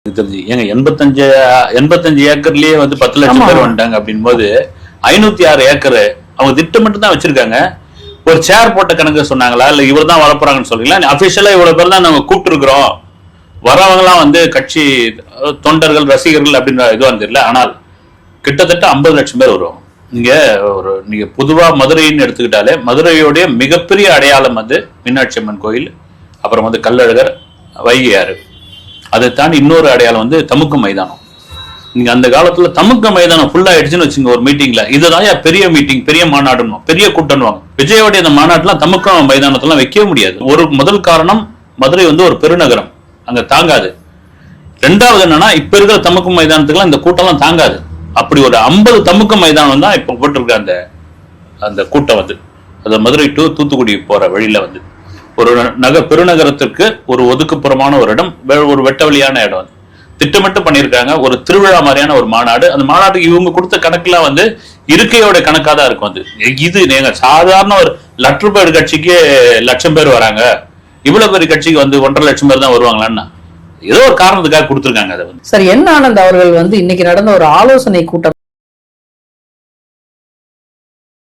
தெரிஞ்சு ஏங்க 85 ஏக்கர்லயே வந்து 10 லட்சம் பேர் வந்துட்டாங்க அப்படின் போது 506 ஏக்கர் அவங்க திட்டம் மட்டும் தான் வச்சிருக்காங்க. ஒரு சேர் போட்ட கணக்கு சொன்னாங்களா இல்ல இவர் தான் வரப்போறாங்கன்னு சொல்றீங்களா? அபிஷியலா இவ்வளவு பேர் தான் நாங்க கூப்பிட்டு இருக்கிறோம், வரவங்க எல்லாம் வந்து கட்சி தொண்டர்கள் ரசிகர்கள் அப்படின்ற இதுவா தெரியல. ஆனால் கிட்டத்தட்ட 50 லட்சம் பேர் வருவாங்க. நீங்க பொதுவா மதுரைன்னு எடுத்துக்கிட்டாலே மதுரையோடைய மிகப்பெரிய அடையாளம் வந்து மீனாட்சி அம்மன் கோயில், அப்புறம் வந்து கள்ளழகர், வைகையாறு. அதை தாண்டி இன்னொரு அடையாளம் வந்து தமுக்க மைதானம். நீங்க அந்த காலத்துல தமுக்க மைதானம் ஃபுல்லா ஆயிடுச்சுன்னு வச்சுங்க ஒரு மீட்டிங்ல, இதுதான் பெரிய மீட்டிங், பெரிய மாநாடுன்னு, பெரிய கூட்டம்னுவாங்க. விஜயோடைய அந்த மாநாட்டுலாம் தமுக்க மைதானத்தெல்லாம் வைக்கவே முடியாது. ஒரு முதல் காரணம், மதுரை வந்து ஒரு பெருநகரம், அங்க தாங்காது. ரெண்டாவது என்னன்னா, இப்ப இருக்கிற தமுக்க மைதானத்துக்குலாம் இந்த கூட்டம்லாம் தாங்காது. அப்படி ஒரு 50 தமுக்க மைதானம் தான் இப்ப போட்டிருக்க அந்த கூட்டம் வந்து, அது மதுரை டு தூத்துக்குடி போற வழியில வந்து ஒரு பெருநகரத்திற்கு ஒரு ஒதுக்குப்புறமான ஒரு இடம், ஒரு வெட்ட வழியான இடம் வந்து திட்டமிட்டு பண்ணியிருக்காங்க. ஒரு திருவிழா மாதிரியான ஒரு மாநாடு. அந்த மாநாட்டுக்கு இவங்க கொடுத்த கணக்குலாம் வந்து இருக்கையோட கணக்கா தான் இருக்கும். அது இது நீங்க சாதாரண ஒரு லட்சம் பேர் கட்சிக்கு 1,00,000 பேர் வராங்க, இவ்வளவு பெரிய கட்சிக்கு வந்து 1.5 லட்சம் பேர் தான் வருவாங்களான்னா ஏதோ ஒரு காரணத்துக்காக கொடுத்துருக்காங்க. அதை வந்து சார் என் ஆனந்த் அவர்கள் வந்து இன்னைக்கு நடந்த ஒரு ஆலோசனை கூட்டம்